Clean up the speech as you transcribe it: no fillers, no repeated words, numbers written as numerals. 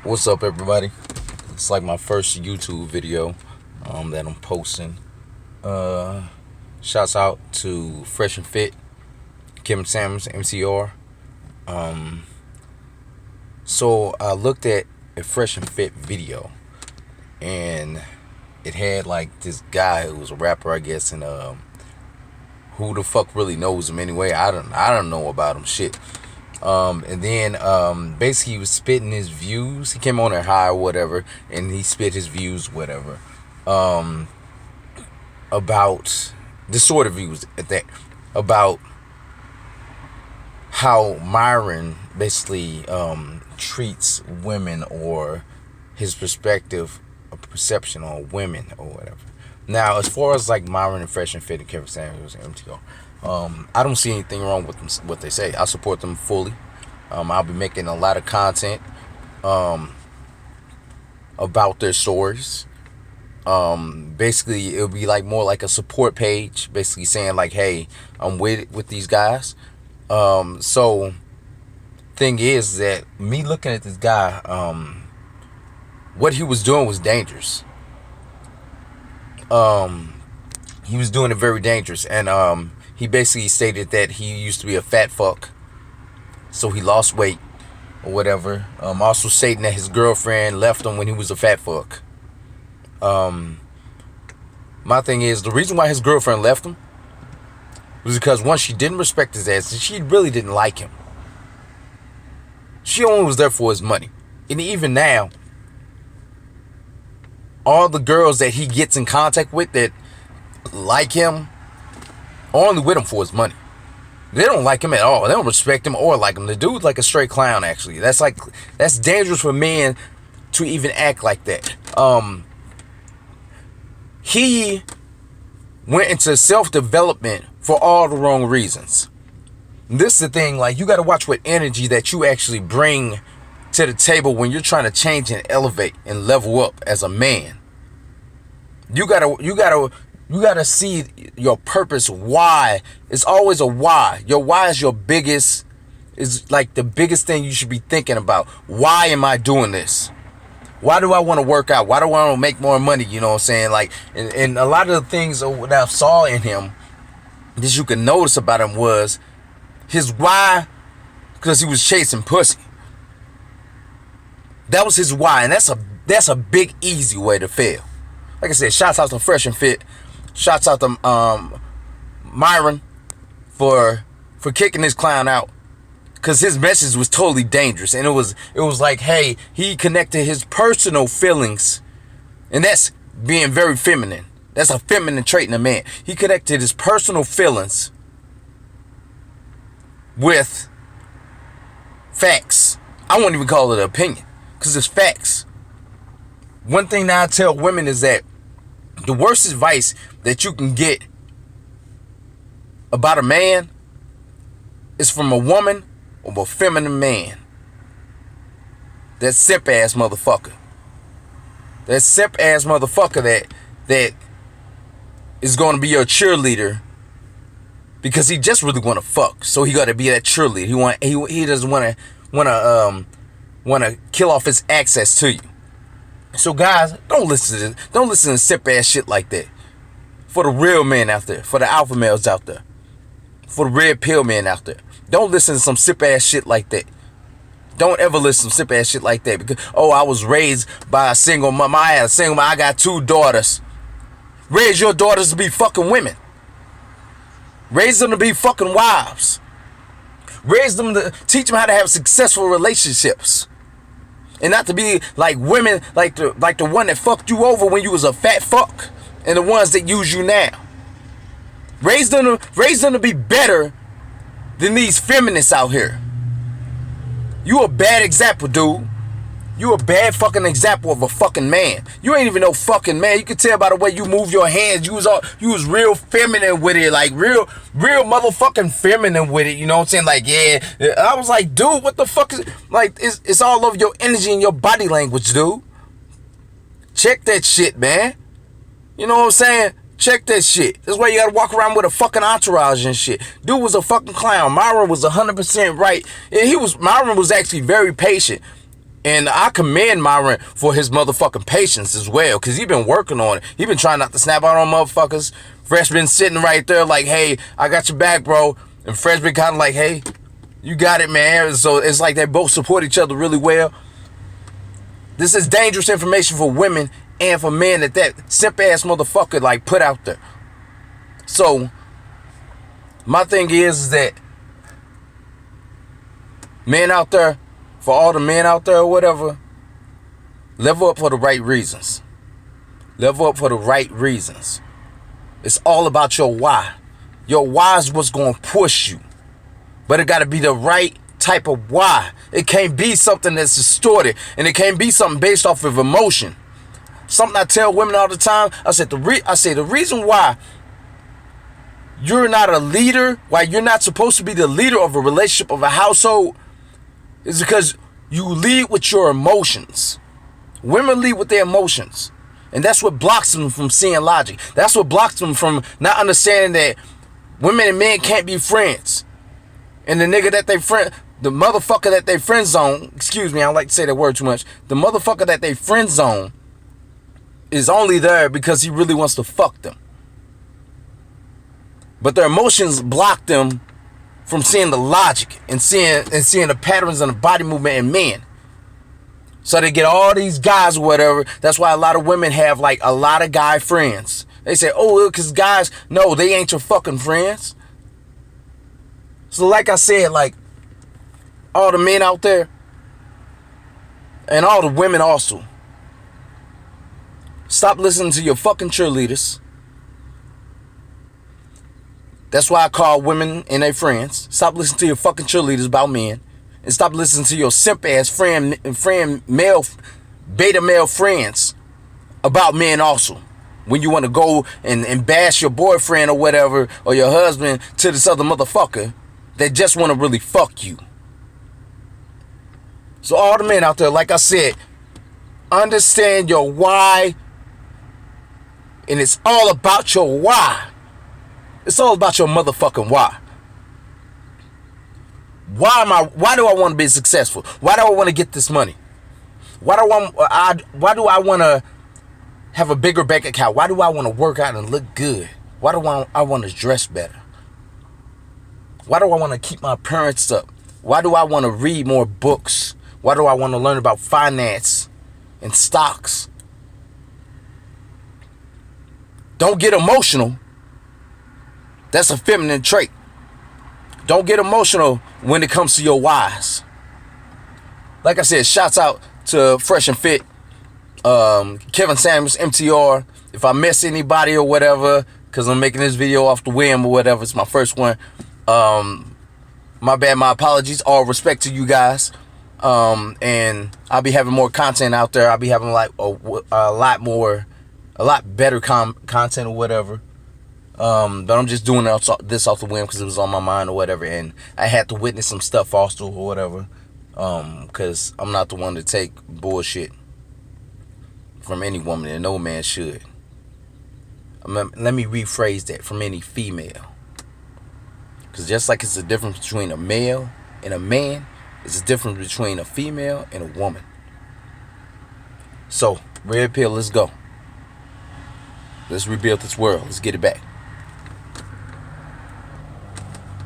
What's up, everybody? It's like my first YouTube video that I'm posting. Uh, Shouts out to Fresh and Fit, Kim Sammons, MCR. Um, so I looked at a Fresh and Fit video, and it had like this guy who was a rapper, I guess, and who the fuck really knows him anyway? I don't know about him shit. And then basically he was spitting his views. He came on there high or whatever, and he spit his views, whatever, about the sort of views at that, about how Myron basically treats women, or his perspective or perception on women or whatever. Now, as far as like Myron and Fresh and Fit and Kevin Samuels and MTO, I don't see anything wrong with them, what they say. I support them fully. I'll be making a lot of content about their stories. Basically, it'll be like more like a support page, basically saying like, "Hey, I'm with these guys." So, thing is that me looking at this guy, what he was doing was dangerous. He was doing it very dangerous, and he basically stated that he used to be a fat fuck, so he lost weight or whatever. Also stating that his girlfriend left him when he was a fat fuck. My thing is, the reason why his girlfriend left him was because, one, she didn't respect his ass, and she really didn't like him. She only was there for his money. And even now, all the girls that he gets in contact with that like him are only with him for his money. They don't like him at all. They don't respect him or like him. The dude's like a straight clown, actually. That's dangerous for men to even act like that. He went into self-development for all the wrong reasons. This is the thing, like, you got to watch what energy that you actually bring to the table when you're trying to change and elevate and level up as a man. You gotta see your purpose. Why? It's always a why. Your why is is like the biggest thing you should be thinking about. Why am I doing this? Why do I want to work out? Why do I want to make more money? You know what I'm saying? Like, and a lot of the things that I saw in him that you can notice about him was his why, because he was chasing pussy. That was his why, and that's a big, easy way to fail. Like I said, shouts out to Fresh and Fit. Shouts out to Myron for kicking this clown out, because his message was totally dangerous, and it was like, hey, he connected his personal feelings, and that's being very feminine. That's a feminine trait in a man. He connected his personal feelings with facts. I won't even call it an opinion, because it's facts. One thing that I tell women is that the worst advice that you can get about a man is from a woman or a feminine man. That simp ass motherfucker. That simp ass motherfucker that is going to be your cheerleader because he just really want to fuck. So he got to be that cheerleader. He doesn't want to kill off his access to you. So guys, don't listen to simp ass shit like that. For the real men out there, for the alpha males out there, for the red pill men out there, don't listen to some simp ass shit like that. Don't ever listen to simp ass shit like that, because, oh, I was raised by a single mom. I had a single mom. I got 2 daughters. Raise your daughters to be fucking women. Raise them to be fucking wives. Raise them to teach them how to have successful relationships. And not to be like women, like the one that fucked you over when you was a fat fuck, and the ones that use you now. Raise them to be better than these feminists out here. You a bad example, dude. You a bad fucking example of a fucking man. You ain't even no fucking man. You can tell by the way you move your hands. You was real feminine with it, like real motherfucking feminine with it. You know what I'm saying? Like, yeah. I was like, dude, what the fuck is like? It's all over your energy and your body language, dude. Check that shit, man. You know what I'm saying? Check that shit. That's why you gotta walk around with a fucking entourage and shit. Dude was a fucking clown. Myron was 100% right. And Myron was actually very patient. And I commend Myron for his motherfucking patience as well, because he been working on it. He been trying not to snap out on motherfuckers. Fresh been sitting right there like, hey, I got your back, bro. And Fresh been kind of like, hey, you got it, man. So it's like they both support each other really well. This is dangerous information for women and for men that simp ass motherfucker like put out there. So my thing is that men out there, for all the men out there or whatever, level up for the right reasons. Level up for the right reasons. It's all about your why. Your why is what's going to push you. But it got to be the right type of why. It can't be something that's distorted, and it can't be something based off of emotion. Something I tell women all the time, I say the reason why you're not a leader, why you're not supposed to be the leader of a relationship, of a household, is because you lead with your emotions. Women lead with their emotions. And that's what blocks them from seeing logic. That's what blocks them from not understanding that women and men can't be friends. And the nigga that the motherfucker that they friend zone, excuse me, I don't like to say that word too much. The motherfucker that they friend zone is only there because he really wants to fuck them. But their emotions block them from seeing the logic and seeing the patterns in the body movement in men. So they get all these guys or whatever. That's why a lot of women have like a lot of guy friends. They say, oh, because guys, no, they ain't your fucking friends. So like I said, like all the men out there and all the women also, stop listening to your fucking cheerleaders. That's why I call women and their friends. Stop listening to your fucking cheerleaders about men. And stop listening to your simp ass beta male friends about men also. When you want to go and bash your boyfriend or whatever, or your husband, to this other motherfucker that just want to really fuck you. So all the men out there, like I said, understand your why. And it's all about your why. It's all about your motherfucking why. Why do I want to be successful? Why do I want to get this money? Why do I want to have a bigger bank account? Why do I want to work out and look good? Why do I want to dress better? Why do I want to keep my appearance up? Why do I want to read more books? Why do I want to learn about finance and stocks? Don't get emotional. That's a feminine trait. Don't get emotional when it comes to your whys. Like I said, shouts out to Fresh and Fit, Kevin Samuels, MTR. If I miss anybody or whatever, because I'm making this video off the whim or whatever, it's my first one. My bad, my apologies. All respect to you guys. And I'll be having more content out there. I'll be having like a lot better content or whatever. But I'm just doing this off the whim because it was on my mind or whatever, and I had to witness some stuff also or whatever, because I'm not the one to take bullshit from any woman, and no man should. Let me rephrase that, from any female, because just like it's a difference between a male and a man, it's a difference between a female and a woman. So, red pill, let's go. Let's rebuild this world. Let's get it back.